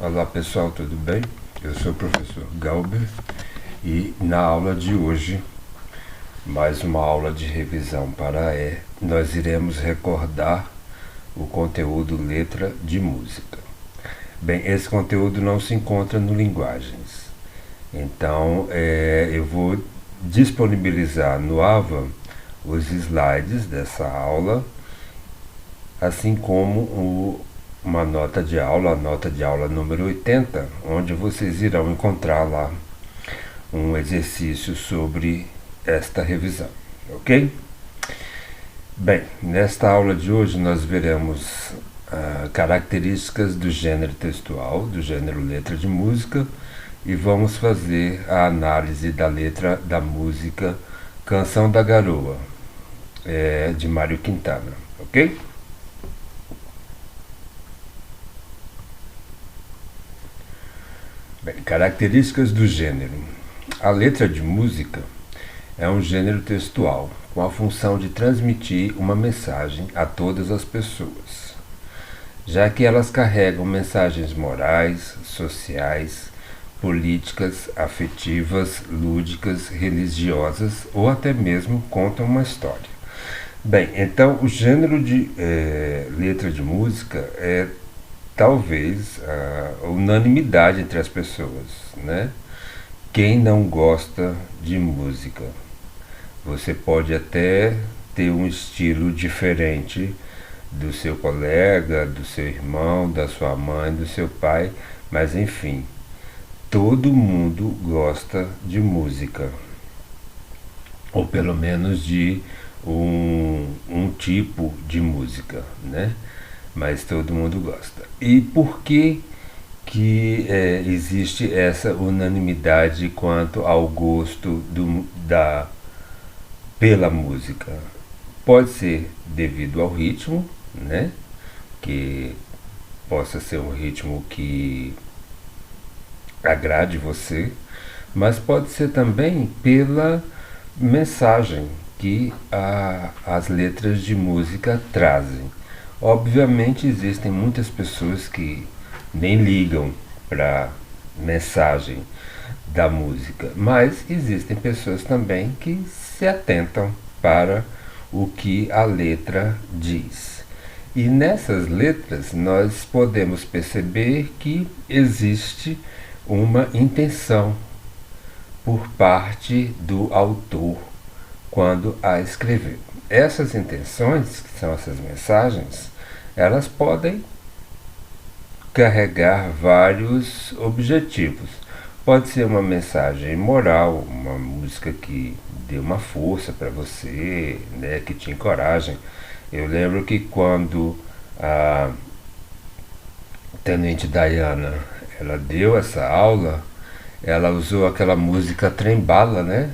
Olá pessoal, tudo bem? Eu sou o professor Galber e na aula de hoje, mais uma aula de revisão para nós iremos recordar o conteúdo letra de música. Bem, esse conteúdo não se encontra no Linguagens, então eu vou disponibilizar no AVA os slides dessa aula, assim como uma nota de aula, a nota de aula número 80, onde vocês irão encontrar lá um exercício sobre esta revisão, ok? Bem, nesta aula de hoje nós veremos características do gênero textual, do gênero letra de música, e vamos fazer a análise da letra da música Canção da Garoa, de Mário Quintana, ok? Bem, características do gênero. A letra de música é um gênero textual com a função de transmitir uma mensagem a todas as pessoas, já que elas carregam mensagens morais, sociais, políticas, afetivas, lúdicas, religiosas ou até mesmo contam uma história. Bem, então o gênero de letra de música é talvez a unanimidade entre as pessoas, né? Quem não gosta de música? Você pode até ter um estilo diferente do seu colega, do seu irmão, da sua mãe, do seu pai, mas enfim, todo mundo gosta de música, ou pelo menos de um tipo de música, né? Mas todo mundo gosta. E por que existe essa unanimidade quanto ao gosto pela música? Pode ser devido ao ritmo, né? Que possa ser um ritmo que agrade você, mas pode ser também pela mensagem que as letras de música trazem. Obviamente existem muitas pessoas que nem ligam para a mensagem da música, mas existem pessoas também que se atentam para o que a letra diz. E nessas letras nós podemos perceber que existe uma intenção por parte do autor quando a escreveu. Essas intenções, que são essas mensagens, elas podem carregar vários objetivos. Pode ser uma mensagem moral, uma música que dê uma força para você, né, que te encoraje. Eu lembro que quando a Tenente Diana ela deu essa aula, ela usou aquela música Trem-Bala, né,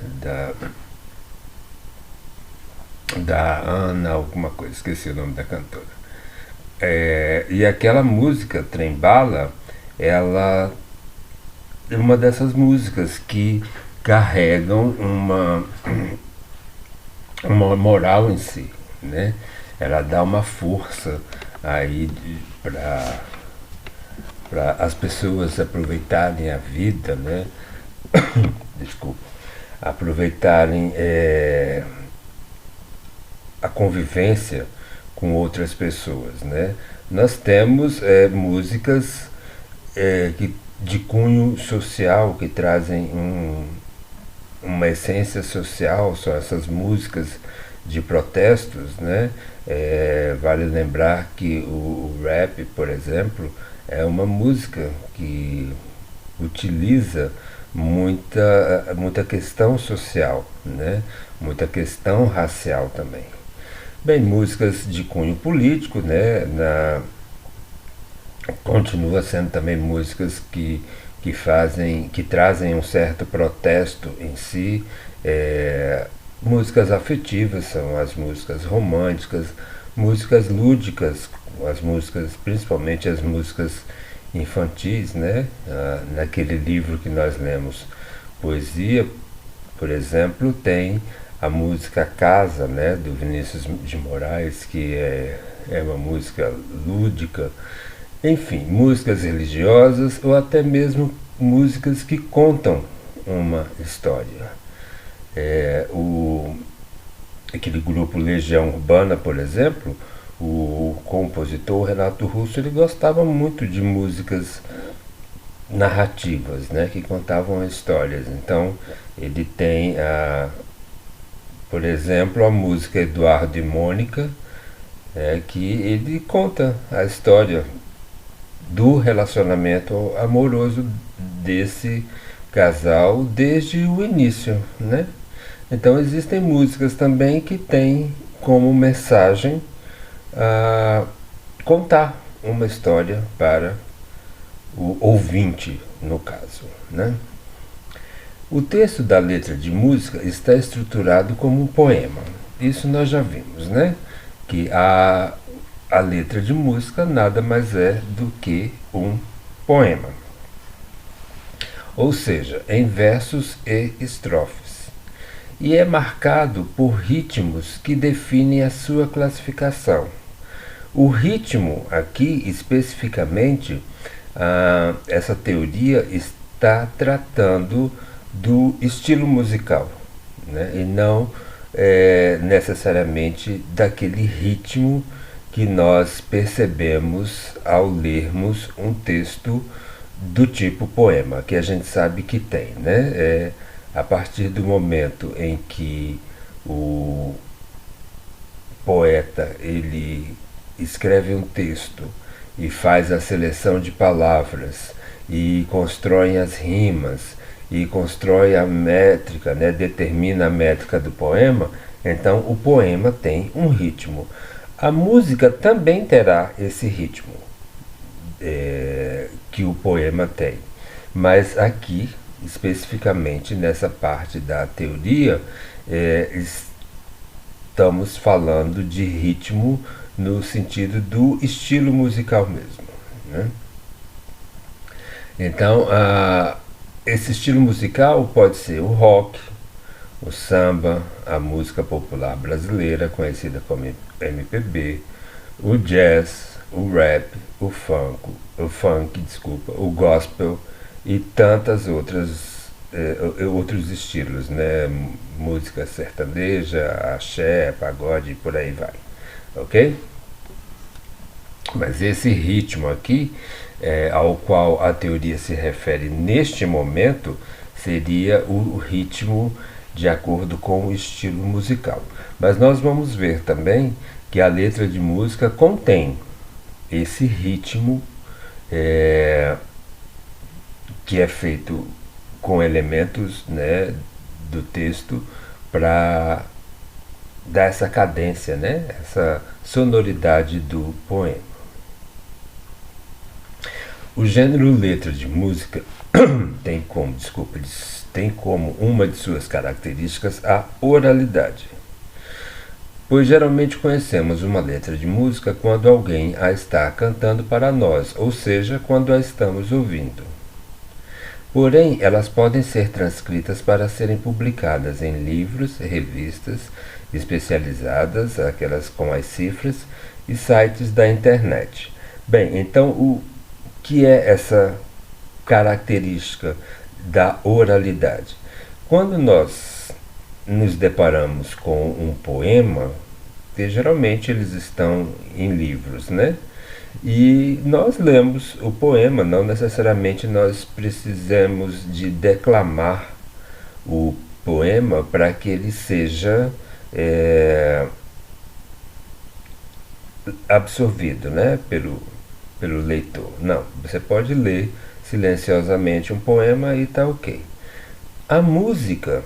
da Ana, alguma coisa, esqueci o nome da cantora. E aquela música, Trem Bala, ela é uma dessas músicas que carregam uma moral em si, né? Ela dá uma força aí para as pessoas aproveitarem a vida, né? Desculpa, aproveitarem a convivência com outras pessoas, né? Nós temos músicas de cunho social que trazem uma essência social, são essas músicas de protestos, né? Vale lembrar que o rap, por exemplo, é uma música que utiliza muita questão social, né? Muita questão racial também. Bem, músicas de cunho político, né? Continua sendo também músicas que trazem um certo protesto em si. Músicas afetivas são as músicas românticas, músicas lúdicas, principalmente as músicas infantis, né? Naquele livro que nós lemos, Poesia, por exemplo, tem a música Casa, né, do Vinícius de Moraes, que é uma música lúdica, Enfim, músicas religiosas ou até mesmo músicas que contam uma história. Aquele grupo Legião Urbana, por exemplo, o compositor Renato Russo, ele gostava muito de músicas narrativas, né, que contavam histórias. Então, ele tem, por exemplo, a música Eduardo e Mônica, que ele conta a história do relacionamento amoroso desse casal desde o início, né? Então existem músicas também que têm como mensagem contar uma história para o ouvinte, no caso, né? O texto da letra de música está estruturado como um poema. Isso nós já vimos, né? Que a letra de música nada mais é do que um poema. Ou seja, em versos e estrofes. E é marcado por ritmos que definem a sua classificação. O ritmo, aqui especificamente, essa teoria está tratando do estilo musical, né? E não necessariamente daquele ritmo que nós percebemos ao lermos um texto do tipo poema, que a gente sabe que tem, né? A partir do momento em que o poeta ele escreve um texto e faz a seleção de palavras e constrói as rimas e constrói a métrica, né, determina a métrica do poema, então o poema tem um ritmo. A música também terá esse ritmo que o poema tem, mas aqui, especificamente nessa parte da teoria, estamos falando de ritmo no sentido do estilo musical mesmo, né? Então, esse estilo musical pode ser o rock, o samba, a música popular brasileira, conhecida como MPB, o jazz, o rap, desculpa, o gospel e tantas outros estilos, né? Música sertaneja, axé, pagode e por aí vai, ok? Mas esse ritmo aqui, ao qual a teoria se refere neste momento, seria o ritmo de acordo com o estilo musical. Mas nós vamos ver também que a letra de música contém esse ritmo que é feito com elementos, né, do texto para dar essa cadência, né, essa sonoridade do poema. O gênero letra de música tem como uma de suas características a oralidade, pois geralmente conhecemos uma letra de música quando alguém a está cantando para nós, ou seja, quando a estamos ouvindo. Porém, elas podem ser transcritas para serem publicadas em livros, revistas especializadas, aquelas com as cifras, e sites da internet. Bem, então o que é essa característica da oralidade? Quando nós nos deparamos com um poema, que geralmente eles estão em livros, né? E nós lemos o poema, não necessariamente nós precisamos de declamar o poema para que ele seja absorvido, né, pelo leitor. Não, você pode ler silenciosamente um poema e está ok. A música,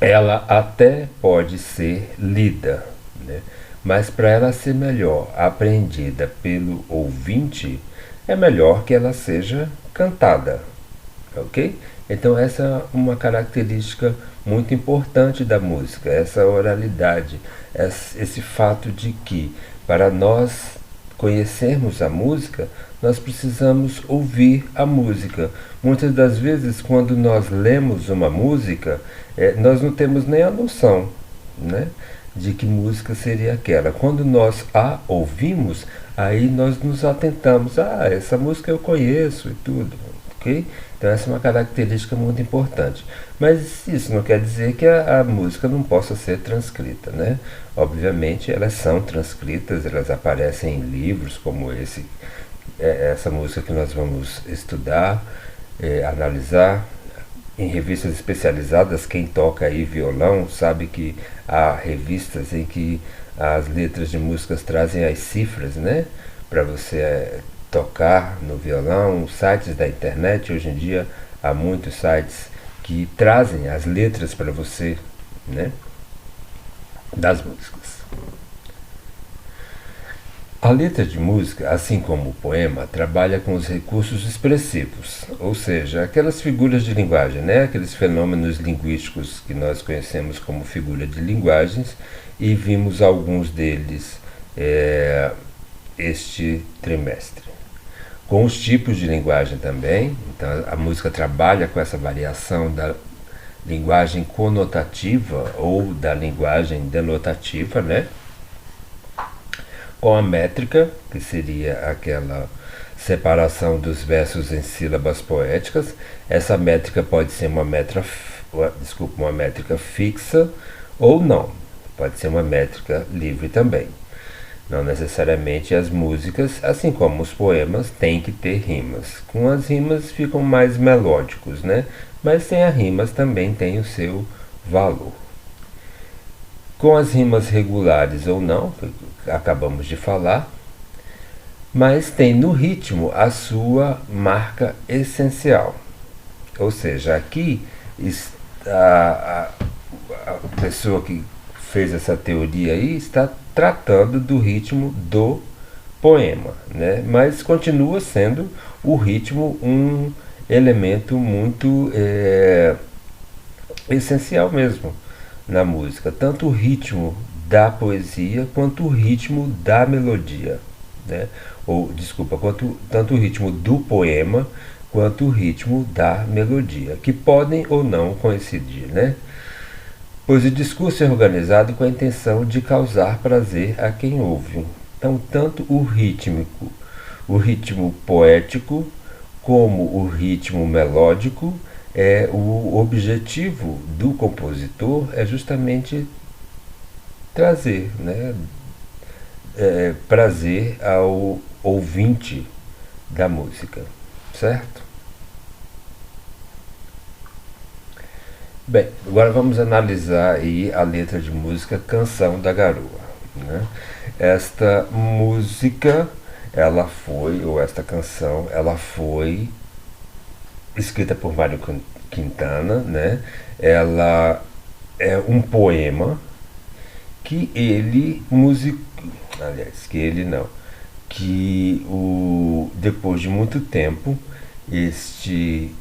ela até pode ser lida, né? Mas para ela ser melhor apreendida pelo ouvinte, é melhor que ela seja cantada, ok? Então essa é uma característica muito importante da música, essa oralidade, esse fato de que para nós conhecermos a música, nós precisamos ouvir a música. Muitas das vezes, quando nós lemos uma música, nós não temos nem a noção, né, de que música seria aquela. Quando nós a ouvimos, aí nós nos atentamos, essa música eu conheço e tudo, ok? Então essa é uma característica muito importante. Mas isso não quer dizer que a música não possa ser transcrita, né? Obviamente elas são transcritas, elas aparecem em livros como essa música que nós vamos estudar, analisar, em revistas especializadas. Quem toca aí violão sabe que há revistas em que as letras de músicas trazem as cifras, né? Para você tocar no violão. Sites da internet, hoje em dia há muitos sites que trazem as letras para você, né? Das músicas. A letra de música, assim como o poema, trabalha com os recursos expressivos, ou seja, aquelas figuras de linguagem, né? Aqueles fenômenos linguísticos que nós conhecemos como figura de linguagens, e vimos alguns deles este trimestre. Com os tipos de linguagem também, então a música trabalha com essa variação da linguagem conotativa ou da linguagem denotativa, né? Com a métrica, que seria aquela separação dos versos em sílabas poéticas. Essa métrica pode ser uma métrica fixa ou não. Pode ser uma métrica livre também. Não necessariamente as músicas, assim como os poemas, têm que ter rimas. Com as rimas ficam mais melódicos, né? Mas sem as rimas também tem o seu valor. Com as rimas regulares ou não, acabamos de falar, mas tem no ritmo a sua marca essencial. Ou seja, aqui a pessoa que fez essa teoria aí está tratando do ritmo do poema, né? Mas continua sendo o ritmo um elemento muito essencial mesmo na música, tanto o ritmo da poesia quanto o ritmo da melodia, né? Tanto o ritmo do poema quanto o ritmo da melodia, que podem ou não coincidir, né? Pois o discurso é organizado com a intenção de causar prazer a quem ouve. Então, tanto o ritmo poético, como o ritmo melódico, o objetivo do compositor é justamente trazer, né, prazer ao ouvinte da música, certo? Bem, agora vamos analisar aí a letra de música Canção da Garoa, né? Esta música, esta canção, ela foi escrita por Mário Quintana, né? Ela é um poema que ele depois de muito tempo, este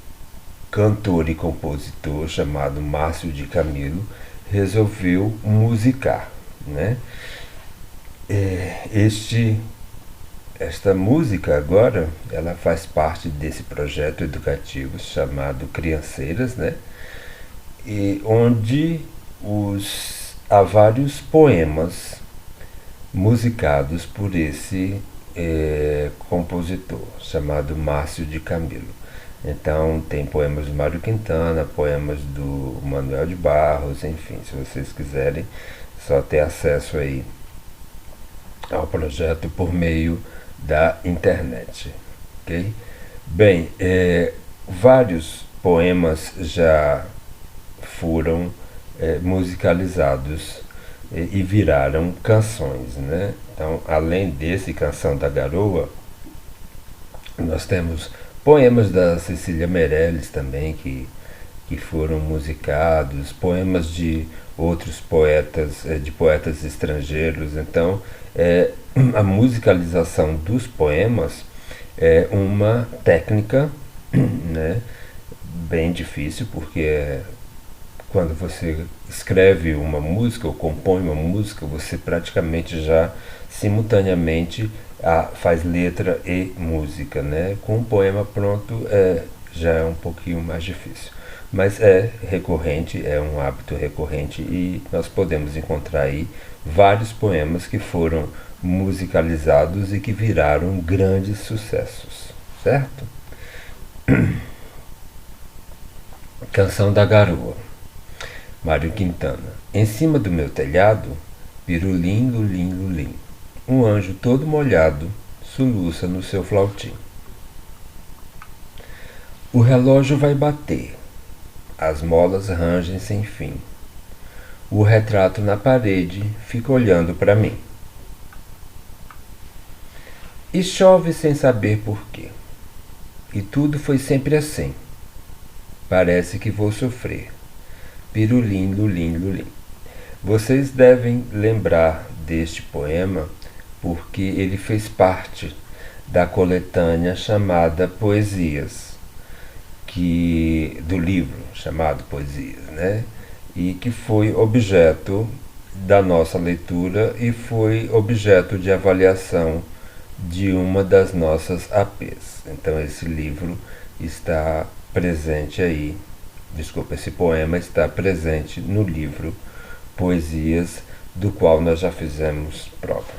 cantor e compositor chamado Márcio de Camilo resolveu musicar, né? Esta música agora, ela faz parte desse projeto educativo chamado Crianceiras, né? E onde há vários poemas musicados por esse compositor chamado Márcio de Camilo. Então tem poemas do Mário Quintana, poemas do Manuel de Barros, enfim, se vocês quiserem, só ter acesso aí ao projeto por meio da internet, ok? Bem, vários poemas já foram musicalizados e viraram canções, né? Então, além desse Canção da Garoa, nós temos poemas da Cecília Meirelles também que foram musicados, poemas de outros poetas, de poetas estrangeiros. Então, a musicalização dos poemas é uma técnica, né, bem difícil, porque quando você escreve uma música ou compõe uma música, você praticamente já simultaneamente faz letra e música, né? Com um poema pronto já é um pouquinho mais difícil. mas é recorrente, é um hábito recorrente e nós podemos encontrar aí vários poemas que foram musicalizados e que viraram grandes sucessos, certo? Canção da Garoa, Mário Quintana. Em cima do meu telhado, pirulim, lulim, lulim, um anjo todo molhado soluça no seu flautim. O relógio vai bater, as molas rangem sem fim. O retrato na parede fica olhando para mim. E chove sem saber por quê. E tudo foi sempre assim. Parece que vou sofrer. Pirulim, lulim, lulim. Vocês devem lembrar deste poema porque ele fez parte da coletânea chamada Poesias, do livro chamado Poesias, né? E que foi objeto da nossa leitura e foi objeto de avaliação de uma das nossas APs. Então esse livro está presente aí, esse poema está presente no livro Poesias, do qual nós já fizemos prova.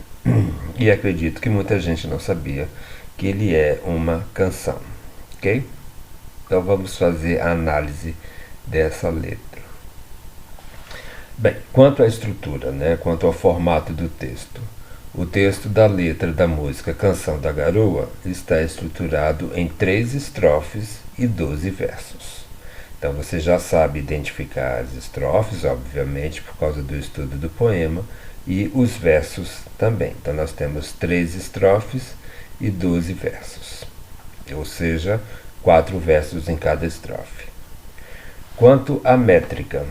E acredito que muita gente não sabia que ele é uma canção, ok? Então vamos fazer a análise dessa letra. Bem, quanto à estrutura, né, quanto ao formato do texto, o texto da letra da música Canção da Garoa está estruturado em 3 estrofes e 12 versos. Então você já sabe identificar as estrofes, obviamente, por causa do estudo do poema, e os versos também. Então nós temos 3 estrofes e 12 versos, ou seja, 4 versos em cada estrofe. Quanto à métrica,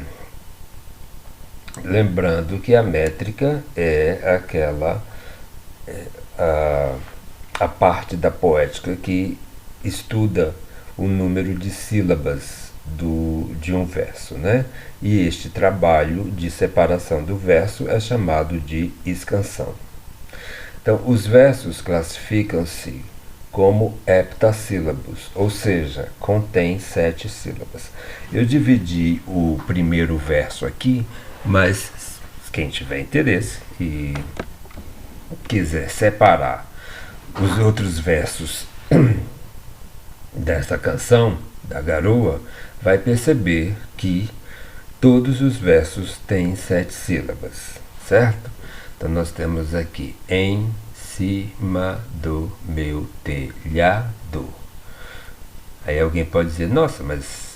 lembrando que a métrica é a parte da poética que estuda o número de sílabas de um verso, né? E este trabalho de separação do verso é chamado de escansão. Então, os versos classificam-se como heptassílabos, ou seja, contém 7 sílabas. Eu dividi o primeiro verso aqui, mas quem tiver interesse e quiser separar os outros versos dessa canção da Garoa, vai perceber que todos os versos têm 7 sílabas, certo? Então nós temos aqui em cima do meu telhado. Aí alguém pode dizer, nossa, mas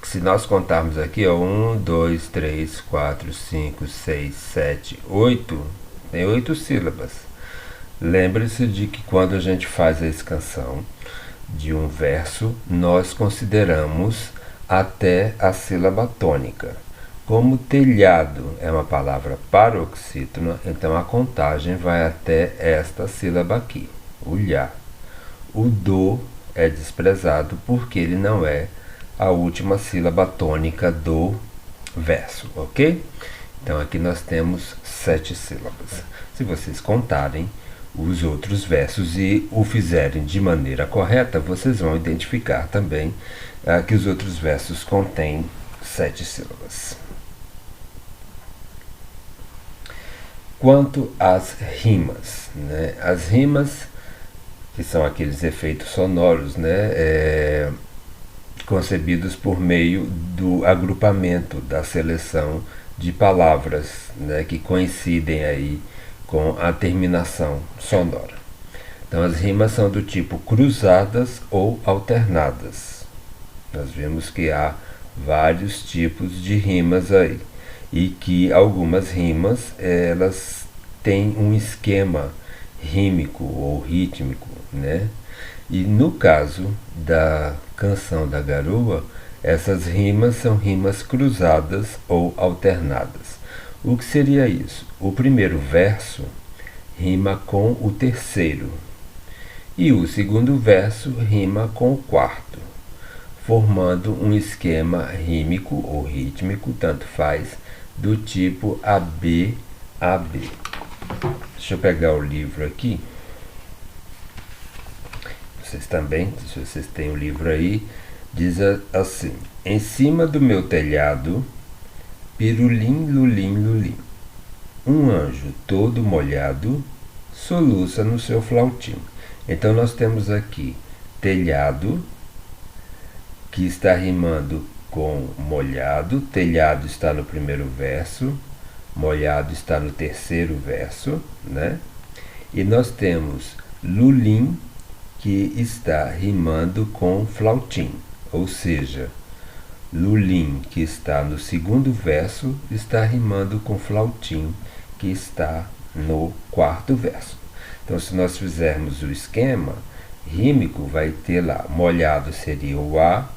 se nós contarmos aqui, 1, 2, 3, 4, 5, 6, 7, 8, tem 8 sílabas. Lembre-se de que quando a gente faz a escansão de um verso, nós consideramos até a sílaba tônica. Como telhado é uma palavra paroxítona, então a contagem vai até esta sílaba aqui, o lhá. O do é desprezado porque ele não é a última sílaba tônica do verso, ok? Então aqui nós temos 7 sílabas. Se vocês contarem os outros versos e o fizerem de maneira correta, vocês vão identificar também que os outros versos contêm 7 sílabas. Quanto às rimas, né? As rimas, que são aqueles efeitos sonoros, né? Concebidos por meio do agrupamento, da seleção de palavras, né? Que coincidem aí com a terminação sonora. Então as rimas são do tipo cruzadas ou alternadas. Nós vemos que há vários tipos de rimas aí e que algumas rimas elas têm um esquema rímico ou rítmico, né? E no caso da Canção da Garoa, essas rimas são rimas cruzadas ou alternadas. O que seria isso? O primeiro verso rima com o terceiro e o segundo verso rima com o quarto, formando um esquema rímico ou rítmico, tanto faz, do tipo AB-AB. Deixa eu pegar o livro aqui. Vocês também, se vocês têm o livro aí, Diz assim: em cima do meu telhado, pirulim, lulim, lulim. Um anjo todo molhado soluça no seu flautim. Então nós temos aqui telhado, que está rimando com molhado. Telhado está no primeiro verso, molhado está no terceiro verso, né? E nós temos lulim, que está rimando com flautim, ou seja, lulim, que está no segundo verso, está rimando com flautim, que está no quarto verso. Então, se nós fizermos o esquema rímico, vai ter lá, molhado seria o A,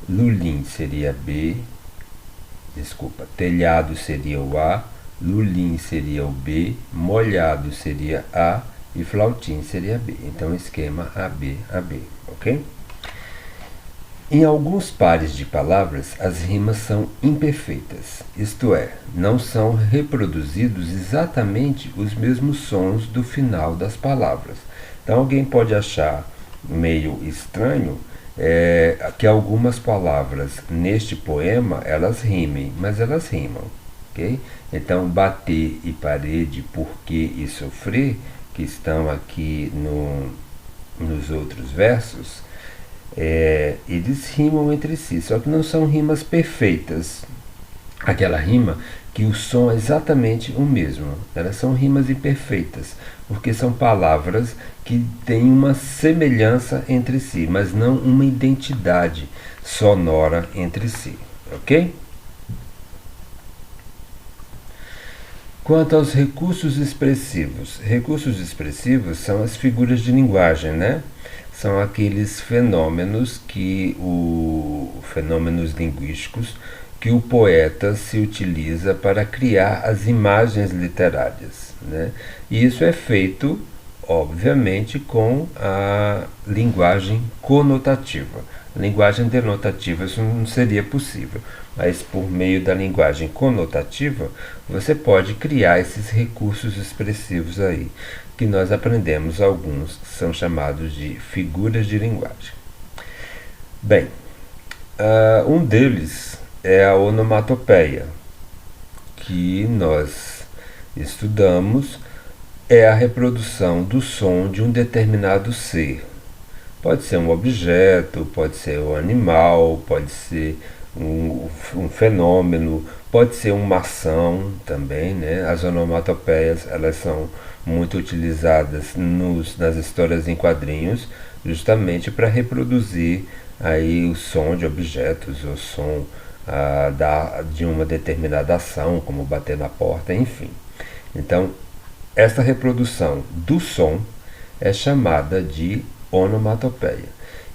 lulim seria B, telhado seria o A, lulim seria o B, molhado seria A e flautim seria B. Então, esquema AB, AB, ok? Em alguns pares de palavras, as rimas são imperfeitas, isto é, não são reproduzidos exatamente os mesmos sons do final das palavras. Então, alguém pode achar meio estranho que algumas palavras neste poema elas rimem, mas elas rimam, ok? Então, bater e parede, porquê e sofrer, que estão aqui nos outros versos, eles rimam entre si, só que não são rimas perfeitas. Aquela rima que o som é exatamente o mesmo. Elas são rimas imperfeitas, porque são palavras que têm uma semelhança entre si, mas não uma identidade sonora entre si, ok? Quanto aos recursos expressivos são as figuras de linguagem, né? São aqueles fenômenos fenômenos linguísticos que o poeta se utiliza para criar as imagens literárias, né? E isso é feito, obviamente, com a linguagem conotativa. Linguagem denotativa, isso não seria possível, mas por meio da linguagem conotativa, você pode criar esses recursos expressivos aí, que nós aprendemos alguns, que são chamados de figuras de linguagem. Bem, um deles é a onomatopeia, que nós estudamos, é a reprodução do som de um determinado ser. Pode ser um objeto, pode ser um animal, pode ser um fenômeno, pode ser uma ação também, né? As onomatopeias, elas são muito utilizadas nas histórias em quadrinhos, justamente para reproduzir aí o som de objetos, o som de uma determinada ação, como bater na porta, enfim. Então, essa reprodução do som é chamada de onomatopeia.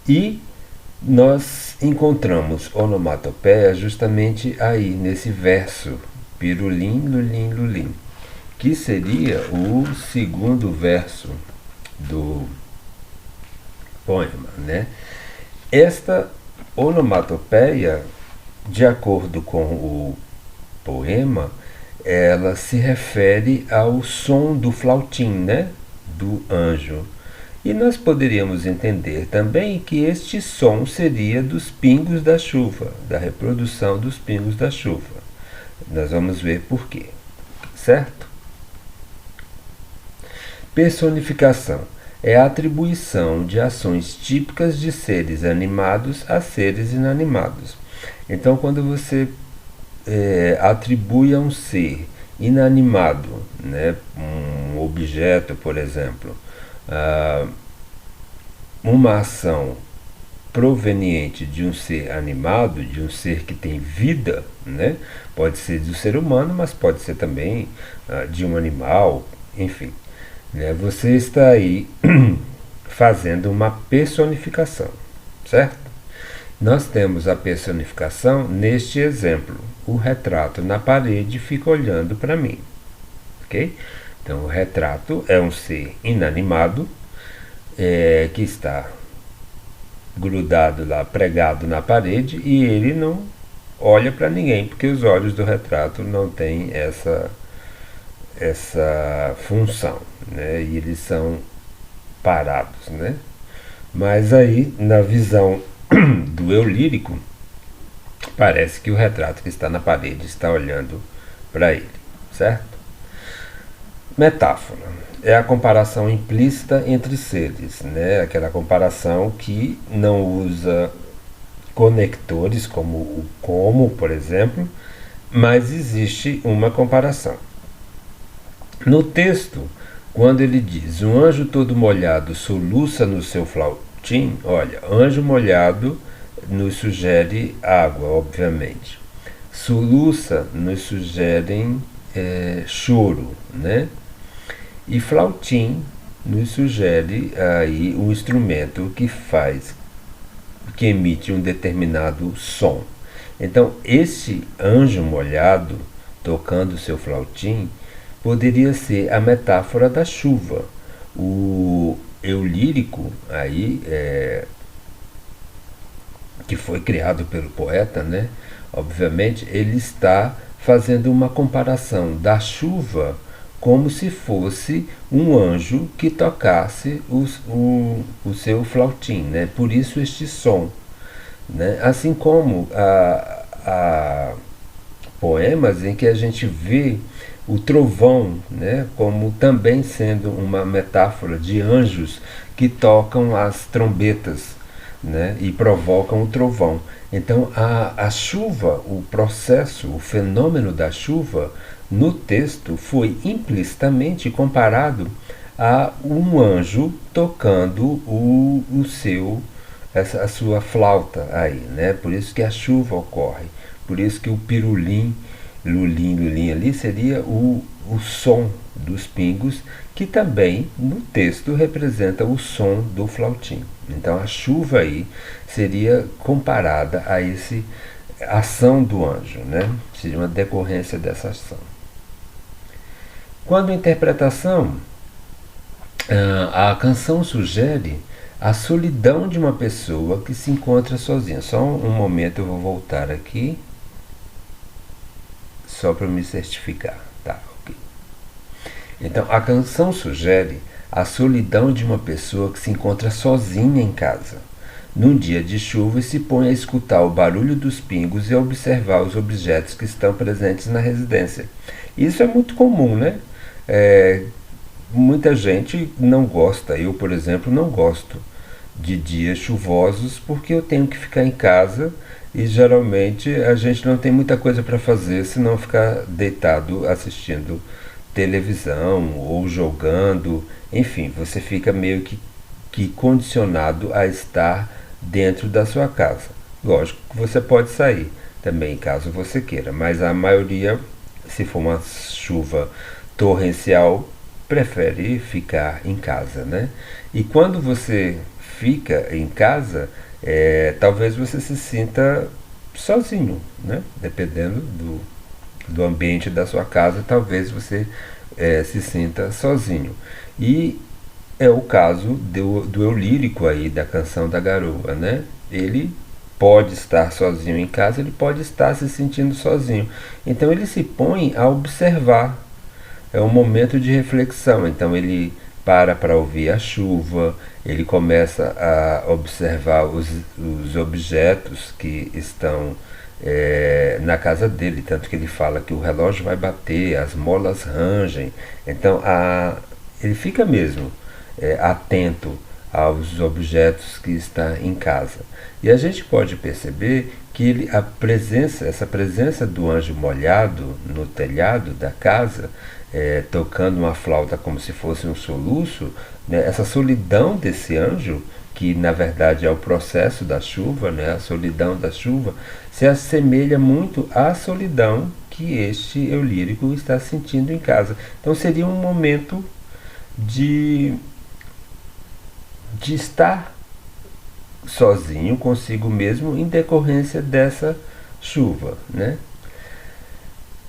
E nós encontramos onomatopeia justamente aí nesse verso, pirulim, lulim, lulim, que seria o segundo verso do poema, né? Esta onomatopeia, de acordo com o poema, ela se refere ao som do flautim, né? Do anjo. E nós poderíamos entender também que este som seria dos pingos da chuva, da reprodução dos pingos da chuva. Nós vamos ver por quê, certo? Personificação é a atribuição de ações típicas de seres animados a seres inanimados. Então, quando você atribui a um ser inanimado, né, um objeto, por exemplo, uma ação proveniente de um ser animado, de um ser que tem vida, né? Pode ser do ser humano, mas pode ser também de um animal, enfim. Né? Você está aí fazendo uma personificação, certo? Nós temos a personificação neste exemplo. O retrato na parede fica olhando para mim, ok? Então, o retrato é um ser inanimado que está grudado lá, pregado na parede, e ele não olha para ninguém, porque os olhos do retrato não têm essa função, né? E eles são parados, né? Mas aí, na visão do eu lírico, parece que o retrato que está na parede está olhando para ele, certo? Metáfora é a comparação implícita entre seres, né? Aquela comparação que não usa conectores como o como, por exemplo, mas existe uma comparação. No texto, quando ele diz um anjo todo molhado soluça no seu flautim, olha, anjo molhado nos sugere água, obviamente. Soluça nos sugerem choro, né? E flautim nos sugere aí um instrumento que emite um determinado som. Então, esse anjo molhado tocando seu flautim poderia ser a metáfora da chuva. O eu lírico aí que foi criado pelo poeta, né? Obviamente, ele está fazendo uma comparação da chuva como se fosse um anjo que tocasse o seu flautim, né? Por isso este som, né? Assim como a poemas em que a gente vê o trovão, né, como também sendo uma metáfora de anjos que tocam as trombetas, né, e provocam o trovão. Então a chuva, o processo, o fenômeno da chuva no texto foi implicitamente comparado a um anjo tocando a sua flauta aí, né? Por isso que a chuva ocorre, por isso que o pirulim, lulim ali seria o som dos pingos, que também no texto representa o som do flautim. Então a chuva aí seria comparada a esse ação do anjo, né? Seria uma decorrência dessa ação. Quando a interpretação, a canção sugere a solidão de uma pessoa que se encontra sozinha. Só um momento, eu vou voltar aqui, só para me certificar. Tá, ok. Então, a canção sugere a solidão de uma pessoa que se encontra sozinha em casa, num dia de chuva, e se põe a escutar o barulho dos pingos e a observar os objetos que estão presentes na residência. Isso é muito comum, né? Muita gente não gosta, eu, por exemplo, não gosto de dias chuvosos porque eu tenho que ficar em casa e geralmente a gente não tem muita coisa para fazer senão ficar deitado assistindo televisão ou jogando, enfim, você fica meio que condicionado a estar dentro da sua casa. Lógico que você pode sair também caso você queira, mas a maioria, se for uma chuva torrencial, prefere ficar em casa, né? E quando você fica em casa, talvez você se sinta sozinho, né? Dependendo do ambiente da sua casa, talvez você se sinta sozinho. E é o caso do eu lírico aí, da canção da garoa, né? Ele pode estar sozinho em casa, ele pode estar se sentindo sozinho. Então ele se põe a observar, é um momento de reflexão. Então ele para ouvir a chuva, ele começa a observar os objetos que estão na casa dele, tanto que ele fala que o relógio vai bater, as molas rangem. Então ele fica mesmo atento aos objetos que está em casa. E a gente pode perceber que essa presença do anjo molhado no telhado da casa, tocando uma flauta como se fosse um soluço, né, essa solidão desse anjo, que na verdade é o processo da chuva, né, a solidão da chuva, se assemelha muito à solidão que este eu lírico está sentindo em casa. Então seria um momento de estar sozinho consigo mesmo em decorrência dessa chuva, né?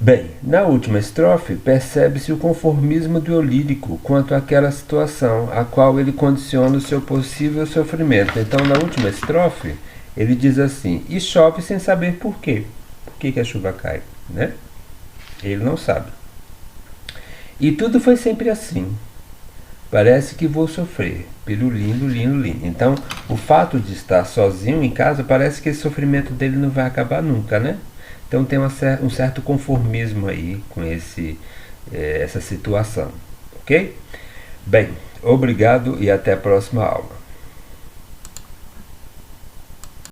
Bem, na última estrofe percebe-se o conformismo do eu lírico quanto àquela situação a qual ele condiciona o seu possível sofrimento. Então, na última estrofe, ele diz assim: e chove sem saber por quê. Por que a chuva cai, né? Ele não sabe. E tudo foi sempre assim. Parece que vou sofrer. Pirulim, lulim, lulim. Então, o fato de estar sozinho em casa, parece que esse sofrimento dele não vai acabar nunca, né? Então tem um certo conformismo aí com essa situação, ok? Bem, obrigado e até a próxima aula.